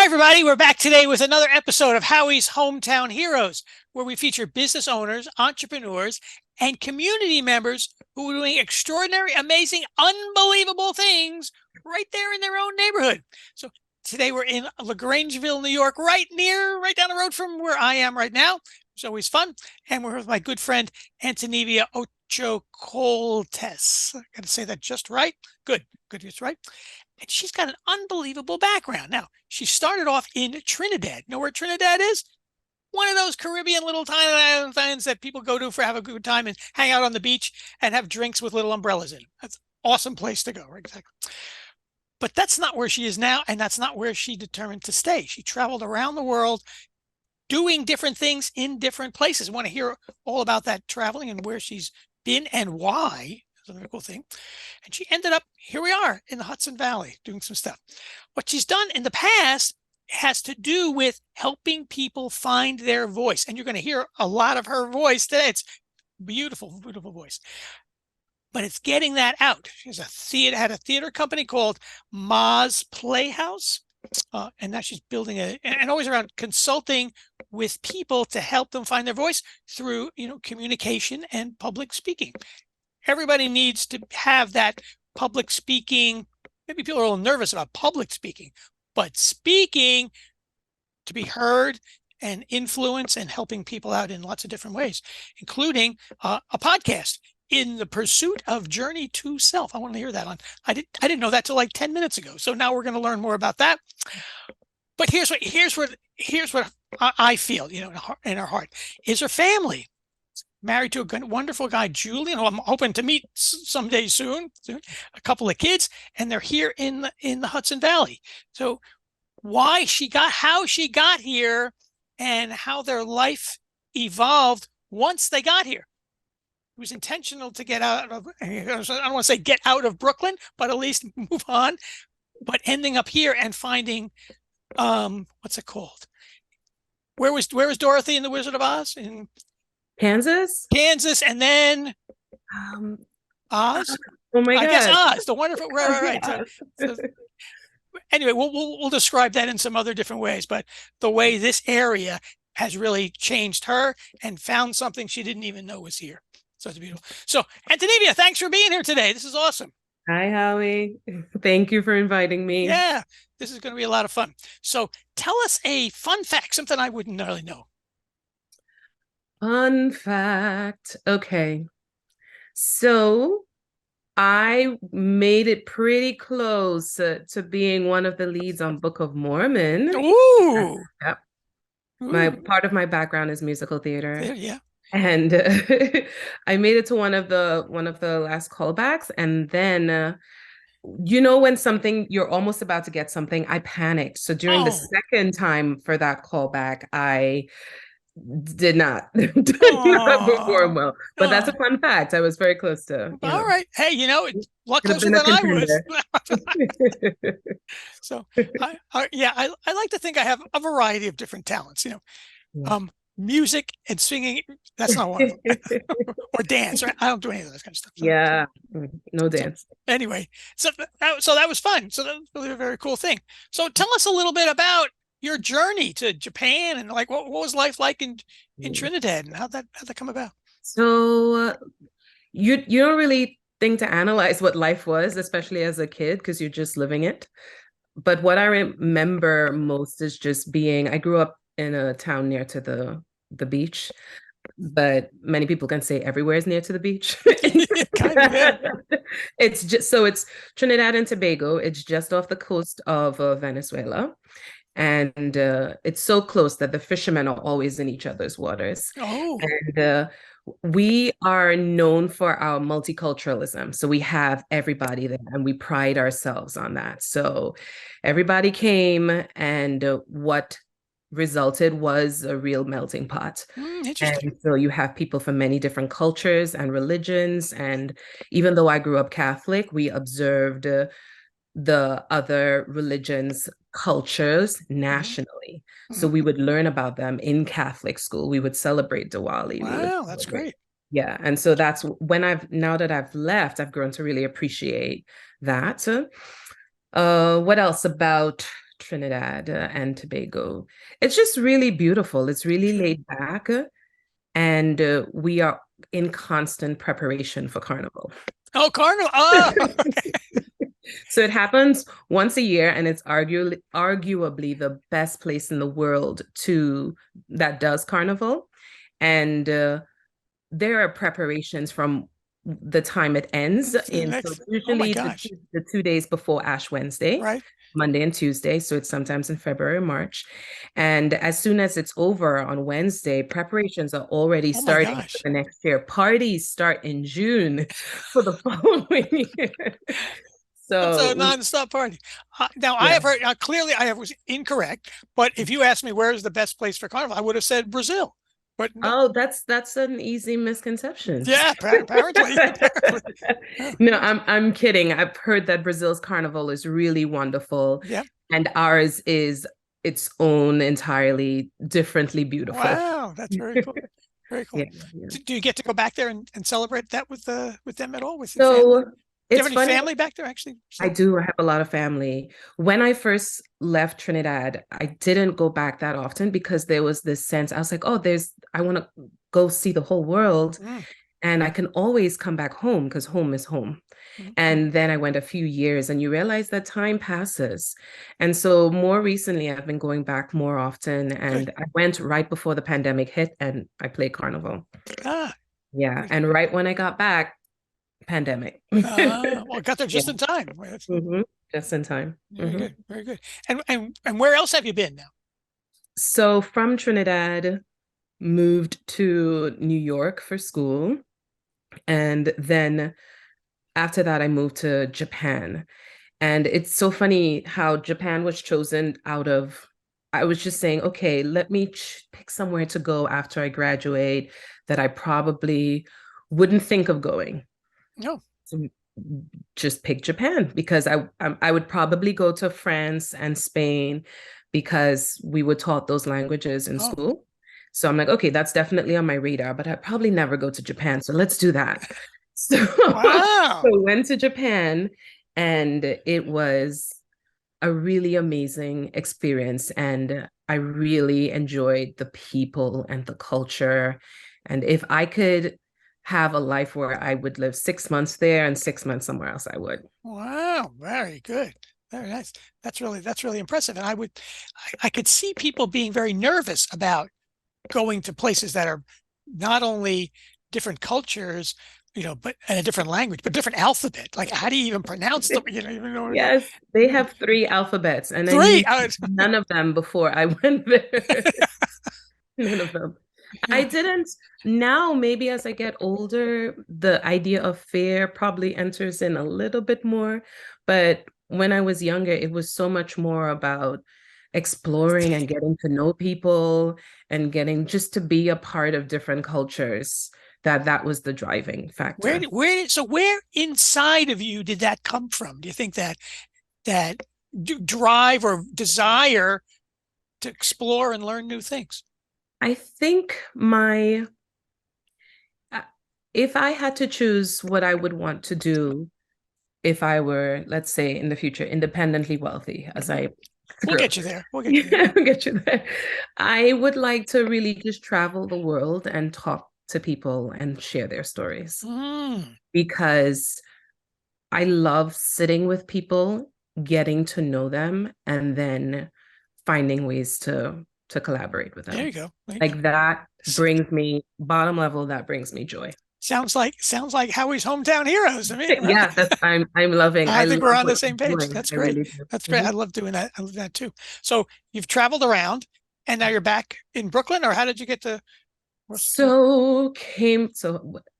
everybody. We're back today with another episode of Howie's Hometown Heroes, where we feature business owners, entrepreneurs, and community members who are doing extraordinary, amazing, unbelievable things right there in their own neighborhood. So today we're in LaGrangeville, New York, right down the road from where I am right now. It's always fun. And we're with my good friend, Antonevia Ocho-Coultes. I got to say that just right. Good, it's right. And she's got an unbelievable background. Now, she started off in Trinidad. You know where Trinidad is? One of those Caribbean little tiny islands that people go to for have a good time and hang out on the beach and have drinks with little umbrellas in. That's an awesome place to go, right? Exactly. But that's not where she is now, and that's not where she determined to stay. She traveled around the world doing different things in different places. I want to hear all about that traveling and where she's been and why. That's a very cool thing. And she ended up, here we are in the Hudson Valley doing some stuff. What she's done in the past has to do with helping people find their voice. And you're going to hear a lot of her voice today. It's beautiful, beautiful voice. But it's getting that out. She's had a theater company called Ma's Playhouse. And now she's building and always around consulting with people to help them find their voice through, communication and public speaking. Everybody needs to have that public speaking. Maybe people are a little nervous about public speaking, but speaking to be heard and influence and helping people out in lots of different ways, including a podcast, In the Pursuit of Journey to Self. I want to hear that on. I didn't know that till like 10 minutes ago. So now we're going to learn more about that. But here's what I feel, in her heart is her family. Married to a wonderful guy, Julian, who I'm hoping to meet someday soon. A couple of kids, and they're here in the Hudson Valley. So how she got here and how their life evolved once they got here. It was intentional to get out of, I don't want to say get out of Brooklyn, but at least move on. But ending up here and finding, what's it called? Where was Dorothy in The Wizard of Oz? In Kansas, and then Oz. Oh my God! I guess Oz, the wonderful. Right. So, anyway, we'll describe that in some other different ways. But the way this area has really changed her and found something she didn't even know was here. So it's beautiful. So Antonevia, thanks for being here today. This is awesome. Hi, Howie. Thank you for inviting me. Yeah, this is going to be a lot of fun. So tell us a fun fact, something I wouldn't really know. Fun fact. Okay. So I made it pretty close to being one of the leads on Book of Mormon. Ooh. Yep. Part of my background is musical theater. Yeah. And I made it to one of the last callbacks, and then when you're almost about to get something, I panicked. So during the second time for that callback, I did not perform well. But that's a fun fact. I was very close to. All right. Hey, a lot closer than I was. So I like to think I have a variety of different talents. Yeah. Music and singing, that's not one of them. Or dance, right? I don't do any of that kind of stuff. So. Yeah, no dance. So, anyway, so that was fun. So that was really a very cool thing. So tell us a little bit about your journey to Japan and like what was life like in Trinidad and how'd that come about? So you don't really think to analyze what life was, especially as a kid, because you're just living it. But what I remember most is just I grew up in a town near to the beach, but many people can say everywhere is near to the beach. It's Trinidad and Tobago. It's just off the coast of Venezuela. And it's so close that the fishermen are always in each other's waters. Oh. And we are known for our multiculturalism. So we have everybody there and we pride ourselves on that. So everybody came, and what resulted was a real melting pot. Interesting. And so you have people from many different cultures and religions. And even though I grew up Catholic, we observed the other religions, cultures nationally. So we would learn about them in Catholic school. We would celebrate Diwali. Wow, that's great. Yeah. And so that's when now that I've left, I've grown to really appreciate that. What else about Trinidad and Tobago. It's just really beautiful. It's really Sure. laid back, and we are in constant preparation for Carnival. Oh, Carnival. Oh, So it happens once a year, and it's arguably the best place in the world to that does Carnival. And there are preparations from the time it ends. the And so next. it's Oh my usually gosh. the 2 days before Ash Wednesday, Right. Monday and Tuesday. So it's sometimes in February, March. And as soon as it's over on Wednesday, preparations are already Oh my starting for gosh. the next year. Parties start in June for the following year. That's a So non-stop party. Now I yeah. have heard, clearly I was incorrect, but if you asked me where is the best place for Carnival, I would have said Brazil. But no, Oh, that's an easy misconception. yeah, apparently, apparently. Oh, No, I'm kidding. I've heard that Brazil's carnival is really wonderful, yeah. and ours is its own entirely differently beautiful. Wow, that's very cool. Very Yeah, cool. yeah. Do you get to go back there and celebrate that with them at all, with your family? So Do you have it's any funny. family back there actually I still? do. I have a lot of family. When I first left Trinidad, I didn't go back that often because there was this sense, I was like, oh, I want to go see the whole world. Mm, And I can always come back home because home is home. mm. And then I went a few years and you realize that time passes. And so more recently, I've been going back more often. Good. And I went right before the pandemic hit and I played Carnival. Ah, Yeah. good. And right when I got back, pandemic. Well, got there Yeah. just in time. Well, Mhm. Just in time. very Mhm. good, very good. And where else have you been now? So from Trinidad, moved to New York for school. And then after that, I moved to Japan. And it's so funny how Japan was chosen out of, I was just saying, okay, let me pick somewhere to go after I graduate that I probably wouldn't think of going. No. So just pick Japan because I would probably go to France and Spain because we were taught those languages in Oh, school. So I'm like, okay, that's definitely on my radar, but I'd probably never go to Japan. So let's do that. So, wow. so went to Japan and it was a really amazing experience. And I really enjoyed the people and the culture. And if I could have a life where I would live 6 months there and 6 months somewhere else, I would. Wow, very good. Very nice. That's really impressive. And I could see people being very nervous about going to places that are not only different cultures, but and a different language, but different alphabet. Like, how do you even pronounce them? Even know Yes, they have three alphabets, and I three. knew none of them before I went there. None of them. I Yeah. didn't. Now, maybe as I get older, the idea of fear probably enters in a little bit more. But when I was younger, it was so much more about exploring and getting to know people and getting just to be a part of different cultures, that was the driving factor. Where inside of you did that come from? Do you think that drive or desire to explore and learn new things? I think if I had to choose what I would want to do if I were, let's say, in the future, independently wealthy, as I We'll grow. get you there. We'll get you there. I'll get you there. I would like to really just travel the world and talk to people and share their stories Mm. because I love sitting with people, getting to know them, and then finding ways to collaborate with There them. you go. There you go. Like that brings me bottom level, that brings me joy. Sounds like Howie's hometown heroes to me, right? Yeah, I'm loving. I I think love we're on the what same I'm page. doing. That's I great. really do. That's great. Mhm. I love doing that. I love that too. So you've traveled around and now you're back in Brooklyn, or how did you get to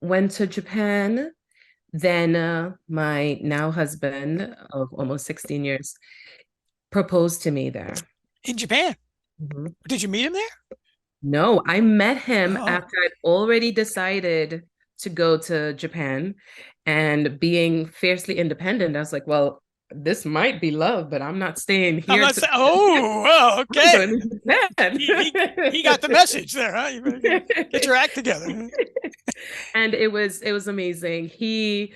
Went to Japan. Then my now husband of almost 16 years proposed to me there. in Japan? Mhm. Did you meet him there? No, I met him Oh, after I'd already decided to go to Japan and being fiercely independent. I was like, well, this might be love, but I'm not staying I'm here not to saying. Oh, well, I'm okay. going to Japan. He got the message there, huh? You better get your act together. And it was amazing. He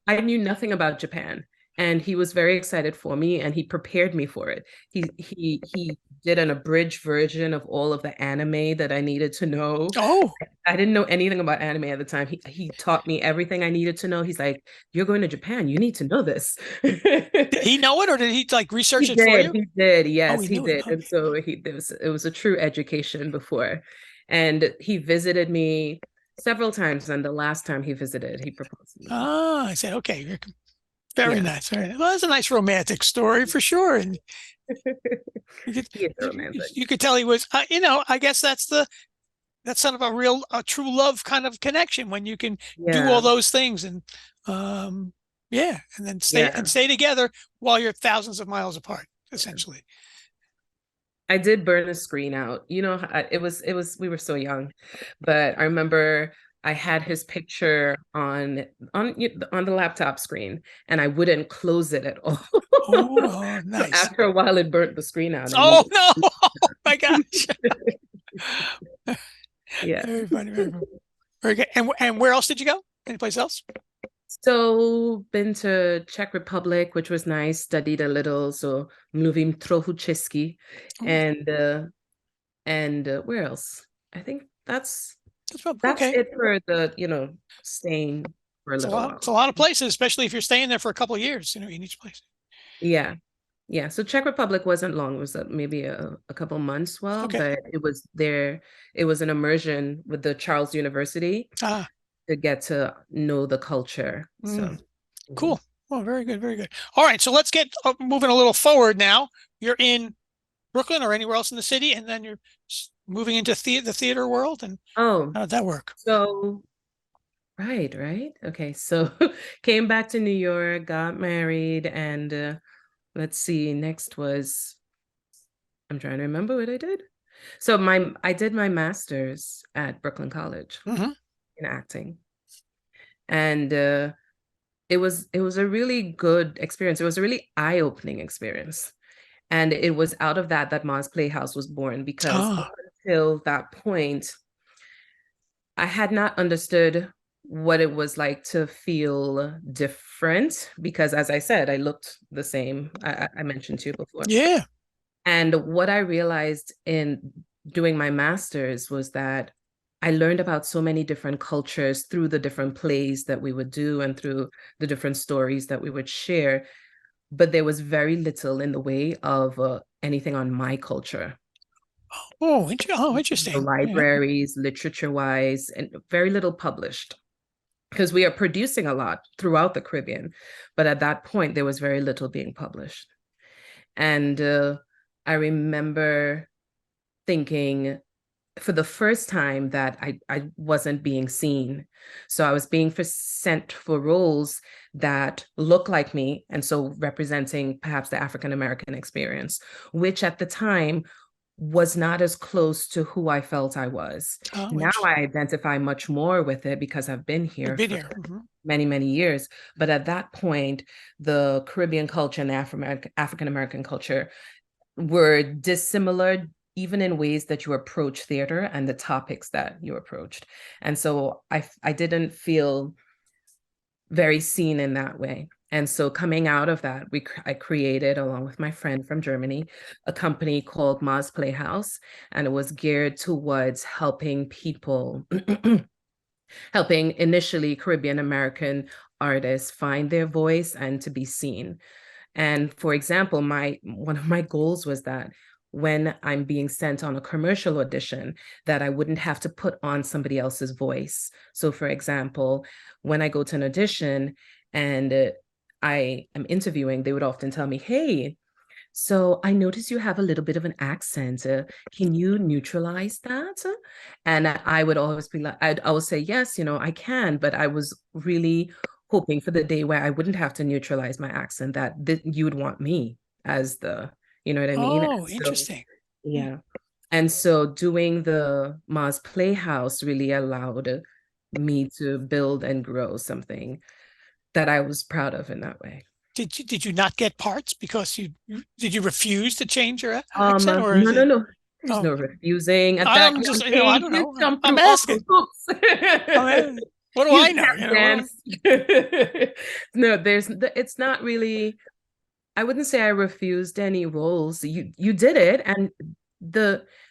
I knew nothing about Japan. and he was very excited for me, and he prepared me for it. He did an abridged version of all of the anime that I needed to know. Oh, I didn't know anything about anime at the time. He taught me everything I needed to know. He's like, "You're going to Japan. You need to know this." did he know it, or did he like research He it for did. you? He did. Oh, Yes, he he knew it. did. And Okay. so it was a true education before. And he visited me several times. And the last time he visited, he proposed to me. Ah, I said, okay, very Yeah. nice. Very nice. Well, that's a nice romantic story for sure. And you could He is romantic. you could tell he was, I guess that's sort of a true love kind of connection when you can do all Yeah. those things and yeah, and then Yeah. stay together while you're thousands of miles apart, essentially. I did burn a screen out. We were so young, but I remember I had his picture on the laptop screen, and I wouldn't close it at all. Oh, So nice. after a while, it burnt the screen out. I Oh needed. no! Oh my gosh! Yeah. Very funny, very funny. Very good. And where else did you go? Anyplace else? So been to Czech Republic, which was nice, studied a little, so mluvím trochu česky. Oh, And where else? I think that's okay. it for the, staying for a It's a little lot. while. It's a lot of places, especially if you're staying there for a couple of years. In each place. Yeah. Yeah. So Czech Republic wasn't long. It was maybe a couple months, well, Okay. but it was there. It was an immersion with the Charles University Ah, to get to know the culture. mm, So, mhm. cool. Well, very good, very good. All right, so let's get moving a little forward now. You're in Brooklyn or anywhere else in the city, and then you're moving into the theater world. And Oh, how did that work? so right, right. Okay. So came back to New York, got married, and let's see, next was I'm trying to remember what I did. So I did my master's at Brooklyn College Hmm. in acting. And it was a really good experience. It was a really eye-opening experience. And it was out of that Ma's Playhouse was born, because up Ah, until that point, I had not understood what it was like to feel different, because as I said, I looked the same. I mentioned to you before. yeah. And what I realized in doing my master's was that I learned about so many different cultures through the different plays that we would do and through the different stories that we would share. But there was very little in the way of anything on my culture. The Interesting. Yeah. libraries, literature wise, and very little published, because we are producing a lot throughout the Caribbean. But at that point, there was very little being published. And I remember thinking for the first time that I wasn't being seen. So I was being sent for roles that look like me, and so representing perhaps the African American experience, which at the time was not as close to who I felt I was. Oh, Now interesting. I identify much more with it because I've been You've here been for here. Hmm. many, many years. But at that point, the Caribbean culture and the African American culture were dissimilar, even in ways that you approach theater and the topics that you approached. And so I didn't feel very seen in that way. And so coming out of that, I created, along with my friend from Germany, a company called Ma's Playhouse, and it was geared towards helping people, helping initially Caribbean American artists find their voice and to be seen. And for example, my one of my goals was that when I'm being sent on a commercial audition, that I wouldn't have to put on somebody else's voice. So for example, when I go to an audition and I am interviewing, they would often tell me, "Hey, so I notice you have a little bit of an accent. Can you neutralize that?" And I would always be like, I'd always say, "Yes, I can," but I was really hoping for the day where I wouldn't have to neutralize my accent, that you would want me as you know what I mean? Oh, So, interesting. Hmm. yeah. And so doing the Mars Playhouse really allowed me to build and grow something that I was proud of in that way. Did you not get parts because did you refuse to change your accent, or is No, no, it? no. There's Oh, no refusing at that I'm young just, I age. don't You know. jump I'm through all asking. the hoops. I'm asking. What do You I know? can't dance. No, it's not really, I wouldn't say I refused any roles. You did it, and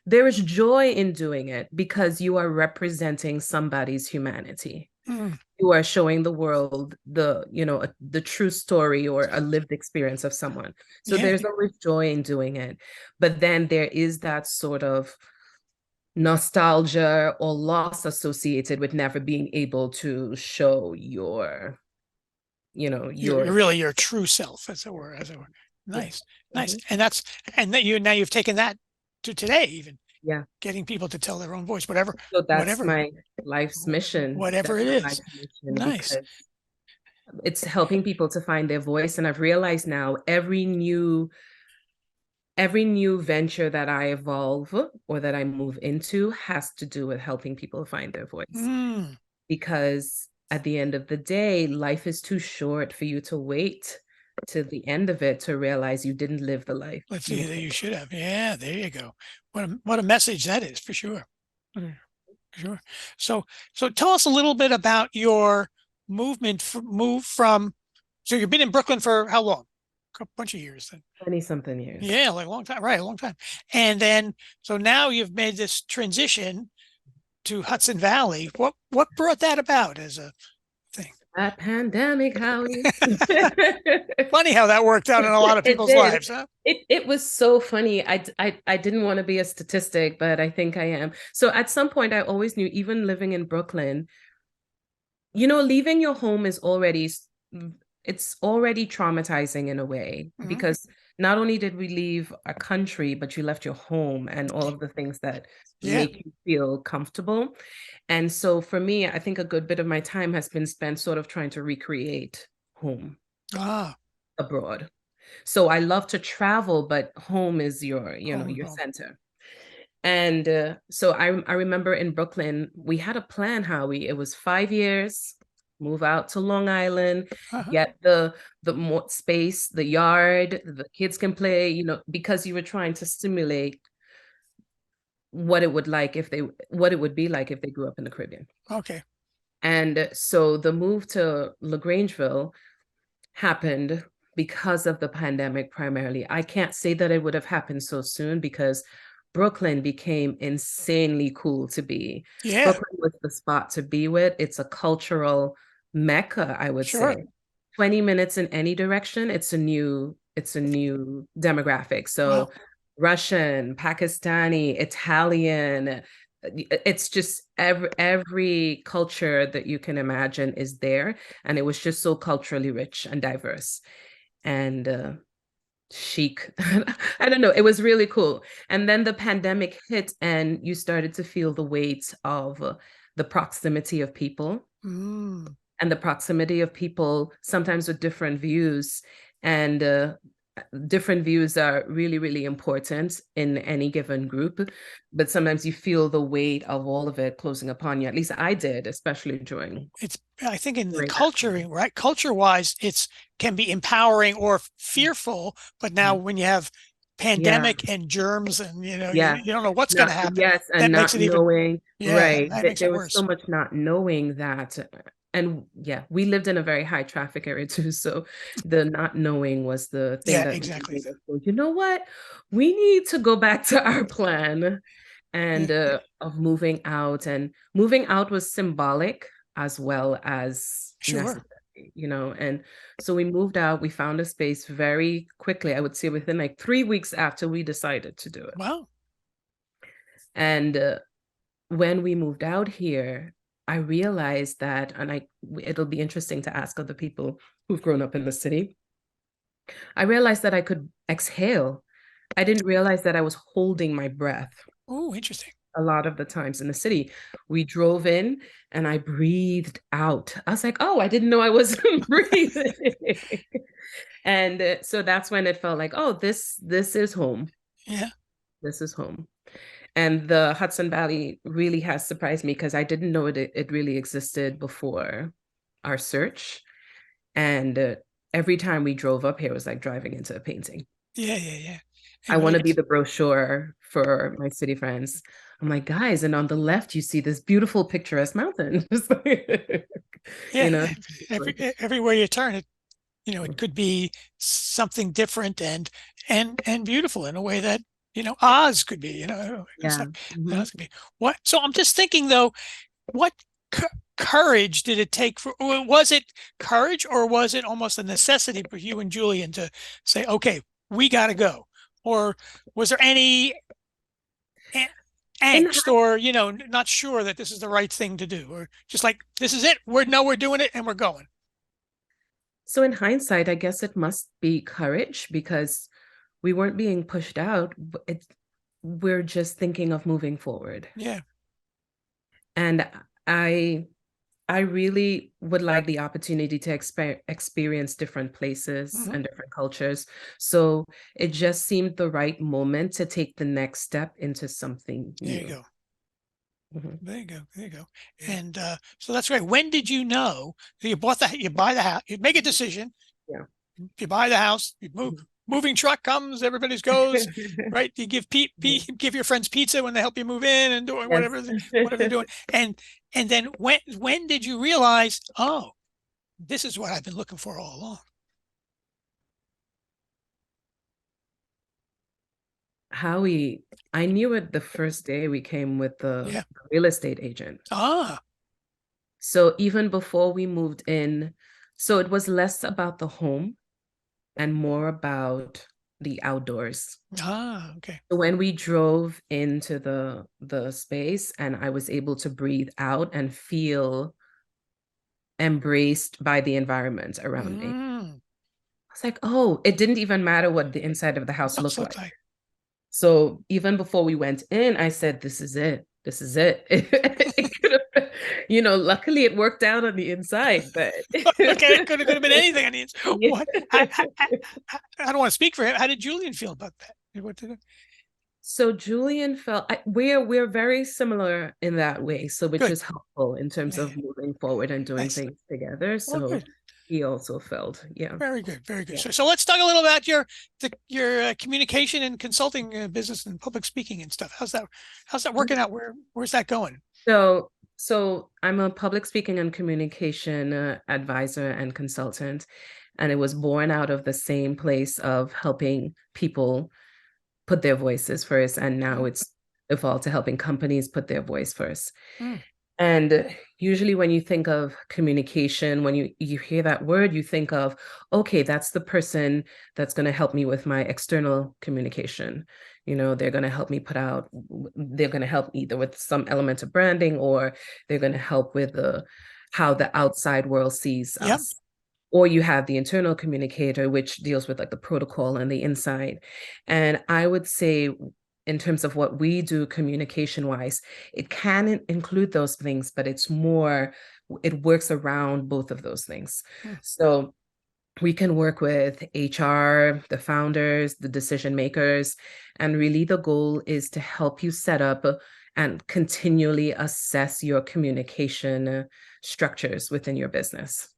there is joy in doing it because you are representing somebody's humanity. Mm, You are showing the world the true story or a lived experience of someone. So yeah. there's always joy in doing it. But then there is that sort of nostalgia or loss associated with never being able to show your Really your true self, as it were, as it were. yeah. Nice, nice. Mhm. And that now you've taken that to today, even Yeah. getting people to tell their own voice, whatever, So that's whatever, my life's mission. whatever That's it my is. life's mission Nice. because it's helping people to find their voice. And I've realized now every new venture that I evolve or that I move into has to do with helping people find their voice. Mm, Because at the end of the day, life is too short for you to wait to the end of it to realize you didn't live the life let's you see that wanted. you should have. Yeah, there you go. What a message that is for sure. Mm, for sure. So tell us a little bit about your move from. So you've been in Brooklyn for how long? A bunch of years then. 20 something years. Yeah, like a long time, right? A long time. And then so now you've made this transition to Hudson Valley. What brought that about as a thing? That pandemic, Howie. Funny how that worked out in a lot of It people's did. lives, huh? It was so funny. I didn't want to be a statistic, but I think I am. So at some point, I always knew, even living in Brooklyn, leaving your home is it's already traumatizing in a way Hmm. because not only did we leave a country, but you left your home and all of the things that Yeah. make you feel comfortable. And so for me, I think a good bit of my time has been spent sort of trying to recreate home Ah, abroad. So I love to travel, but home is home, your home. center. And so I remember in Brooklyn, we had a plan, Howie. It was 5 years, move out to Long Island, Uh-huh. get the more space, the yard, the kids can play, because you were trying to stimulate what it would be like if they grew up in the Caribbean. Okay. And so the move to LaGrangeville happened because of the pandemic primarily. I can't say that it would have happened so soon because Brooklyn became insanely cool to be. Yeah, Brooklyn was the spot to be with. It's a cultural mecca, I would sure. say. 20 minutes in any direction, it's a new demographic. Wow. So Russian, Pakistani, Italian, it's just every culture that you can imagine is there, and it was just so culturally rich and diverse and chic. I don't know, it was really cool. And then the pandemic hit and you started to feel the weight of the proximity of people, Mm. and the proximity of people sometimes with different views, and different views are really, really important in any given group, but sometimes you feel the weight of all of it closing upon you. At least I did, especially during It's I think in the during that culture, time. right? Culture wise, it's can be empowering or fearful, but now Mhm. when you have Yeah, pandemic and germs and yeah. you don't know what's going to Not happen, yes, and that makes not it even knowing, yeah, right. that makes There it was so worse. much not knowing that. And yeah, we lived in a very high traffic area too. So the not knowing was the thing Yeah, that really exactly. made us go, you know what? We need to go back to our plan Yeah, and of moving out. And moving out was symbolic as well as sure. necessary. And so we moved out, we found a space very quickly. I would say within like 3 weeks after we decided to do it. Wow. And when we moved out here, I realized that, and it'll be interesting to ask other people who've grown up in the city. I realized that I could exhale. I didn't realize that I was holding my breath Oh, interesting. a lot of the times in the city. We drove in and I breathed out. I was like, oh, I didn't know I wasn't breathing. And so that's when it felt like, oh, this is home. Yeah. This is home. And the Hudson Valley really has surprised me because I didn't know it really existed before our search. And every time we drove up here, it was like driving into a painting. Yeah, yeah, yeah. I when want you to get be the brochure for my city friends. I'm like, guys, and on the left, you see this beautiful picturesque mountain. Just like, you yeah, know, everywhere you turn it, it could be something different and beautiful in a way that Oz could be. yeah. Mhm. Oz could be. What? So I'm just thinking though, what cu- courage did it take was it courage, or was it almost a necessity for you and Julian to say, okay, we got to go? Or was there any In angst, or not sure that this is the right thing to do, or just like, this is it, we're doing it and we're going? So in hindsight, I guess it must be courage because we weren't being pushed out. We're just thinking of moving forward. Yeah. And I I really would like the opportunity to experience different places Hmm. and different cultures. So it just seemed the right moment to take the next step into something There you new. go. Mhm. There you go. There you go. And so that's great. When did you know you buy the house, you make a decision, Yeah. you buy the house, you move, Mhm. moving truck comes, everybody's goes, right? You give Mhm. give your friends pizza when they help you move in and doing Yes. whatever they're doing. And then when did you realize, oh, this is what I've been looking for all along? I knew it the first day we came with the Yeah. real estate agent. Ah, So even before we moved in, so it was less about the home and more about the outdoors. okay. So when we drove into the space and I was able to breathe out and feel embraced by the environment around me, Mm, I was like, oh, it didn't even matter what the inside of the house those looked look like. like. So even before we went in, I said, this is it. This is it. It could have, luckily it worked out on the inside, but Okay, it could have been anything. I mean, yeah. what? I don't want to speak for him. How did Julian feel about that? What did it? So Julian felt we're very similar in that way. So which Good. is helpful in terms Yeah, of moving forward and doing nice. things together. Well, So good. he also felt, yeah. Very good. Very good. Yeah. So let's talk a little about your communication and consulting business and public speaking and stuff. How's that working out? Where's that going? So I'm a public speaking and communication advisor and consultant, and it was born out of the same place of helping people put their voices first, and now Mm, it's evolved to helping companies put their voice first. mm, And usually when you think of communication, when you hear that word, you think of, okay, that's the person that's going to help me with my external communication. They're going to help me they're going to help either with some element of branding, or they're going to help with how the outside world sees yep. us. Or you have the internal communicator, which deals with like the protocol and the inside. And I would say, in terms of what we do communication wise, it can include those things, but it works around both of those things. Mm, So we can work with HR, the founders, the decision makers, and really the goal is to help you set up and continually assess your communication structures within your business.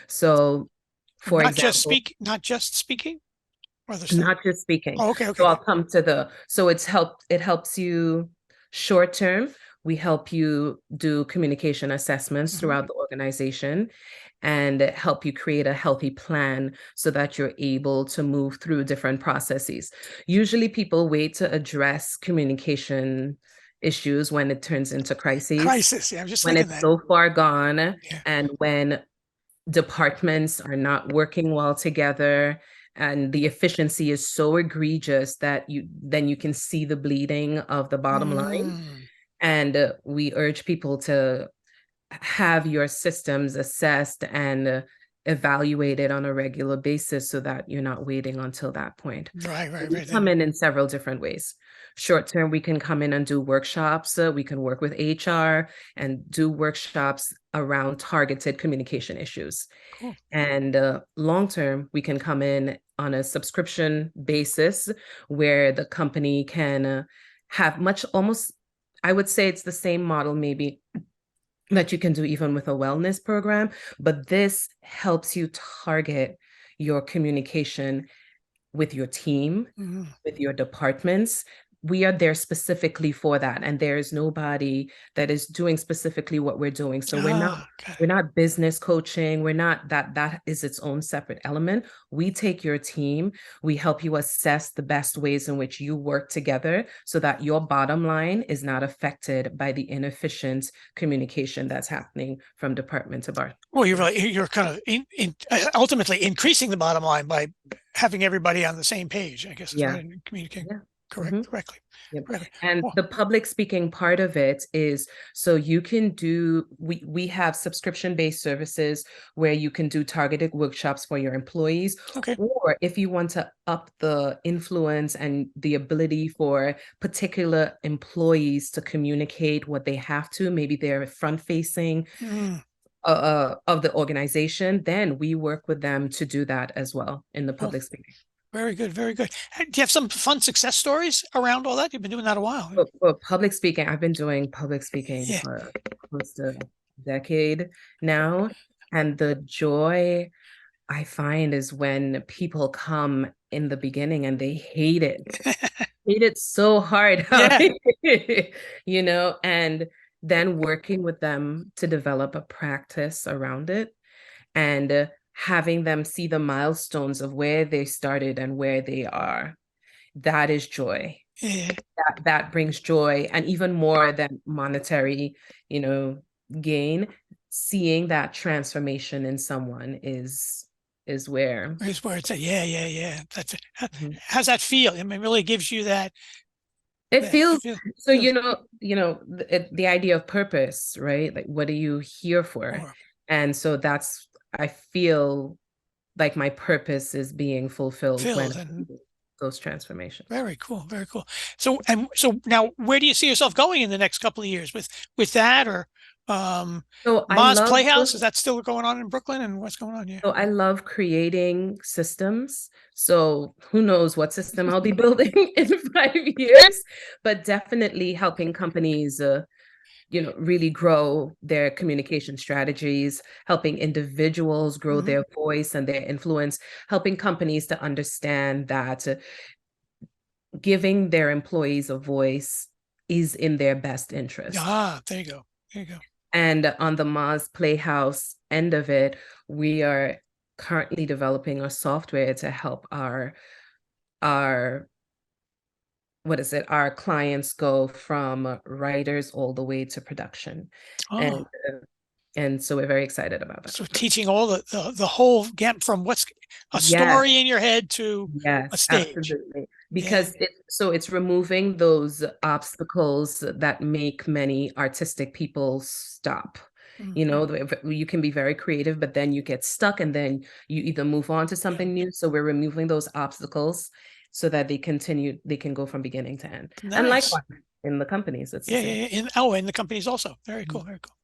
So, for example, not just speaking, or other stuff. not just speaking. Oh, okay, So okay. I'll come to so it helps you short term. We help you do communication assessments Hmm. throughout the organization and help you create a healthy plan so that you're able to move through different processes. Usually people wait to address communication issues when it turns into crises, Crisis. Yeah, I was just when thinking it's that. so far gone, Yeah. and when departments are not working well together and the efficiency is so egregious that you can see the bleeding of the bottom line. Mm, And we urge people to have your systems assessed and evaluated on a regular basis so that you're not waiting until that point. right, right, We right. come And in several different ways. Short term, we can come in and do workshops. We can work with HR and do workshops around targeted communication issues. cool. And long term, we can come in on a subscription basis where the company can have I would say it's the same model maybe that you can do even with a wellness program, but this helps you target your communication with your team, Mm-hmm. with your departments. We are there specifically for that. And there is nobody that is doing specifically what we're doing. So Got we're it. not business coaching. We're not that is its own separate element. We take your team, we help you assess the best ways in which you work together so that your bottom line is not affected by the inefficient communication that's happening from department to bar. Well, you're kind of ultimately increasing the bottom line by having everybody on the same page, I guess is Yeah. right, and communicating Yeah. correct, correctly. Yep. Correctly. And Well, the public speaking part of it is so you can do, we have subscription-based services where you can do targeted workshops for your employees. okay. Or if you want to up the influence and the ability for particular employees to communicate what they have to, maybe they're front facing Mm. of the organization, then we work with them to do that as well in the Well, public speaking. very good, very good. Do you have some fun success stories around all that? You've been doing that a while. For public speaking, I've been doing public speaking Yeah. for close to a decade now. And the joy I find is when people come in the beginning and they hate it so hard, Yeah. and then working with them to develop a practice around it and having them see the milestones of where they started and where they are. That is joy. Yeah. That brings joy, and even more than monetary, you know, gain. Seeing that transformation in someone is where. Here's where it's at. Yeah, yeah, yeah. That's it. Mhm. How's that feel? I mean, it really gives you that It it feels so, feels the idea of purpose, right? Like, what are you here for? more And so that's, I feel like my purpose is being fulfilled when filled I and do those transformations. very cool, very cool. So now where do you see yourself going in the next couple of years with that or So I Ma's love Playhouse? Is that still going on in Brooklyn and what's going on? Yeah. So I love creating systems. So who knows what system I'll be building in 5 years, but definitely helping companies, really grow their communication strategies, helping individuals grow Mm-hmm. their voice and their influence, helping companies to understand that giving their employees a voice is in their best interest. There you go. There you go. And on the Mars Playhouse end of it, we are currently developing a software to help our our clients go from writers all the way to production. And Oh, and so we're very excited about that. so teaching all the whole gap from what's a Yes, story in your head to a yes, stage. absolutely. Yeah. Because it's removing those obstacles that make many artistic people stop. Mm. You can be very creative, but then you get stuck and then you either move on to Yeah. something new. So we're removing those obstacles so that they can go from beginning to end. And Nice. likewise in the companies, it's the Yeah, yeah, same. yeah. In the companies also. Very Mhm. cool, very cool.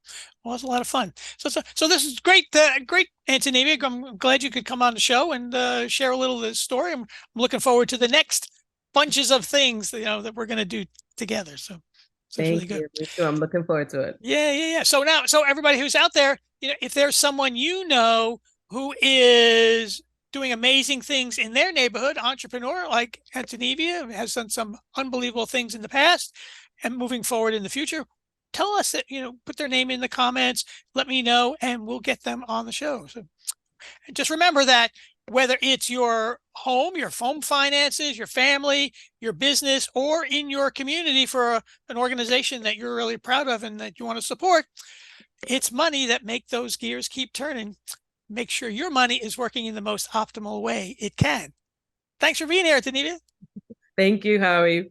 Well, it's a lot of fun. So this is great, great, Antonevia. I'm glad you could come on the show and share a little of this story. I'm looking forward to the next bunches of things that we're going to do together. So it's really Thank good. you. Me too. I'm looking forward to it. Yeah, yeah, yeah. So everybody who's out there, if there's someone who is doing amazing things in their neighborhood, entrepreneur like Antonevia, has done some unbelievable things in the past and moving forward in the future, tell us that, put their name in the comments, let me know, and we'll get them on the show. So just remember that whether it's your home, your home finances, your family, your business, or in your community for an organization that you're really proud of and that you want to support, it's money that make those gears keep turning. Make sure your money is working in the most optimal way it can. Thanks for being here, Tanita. Thank you, Howie.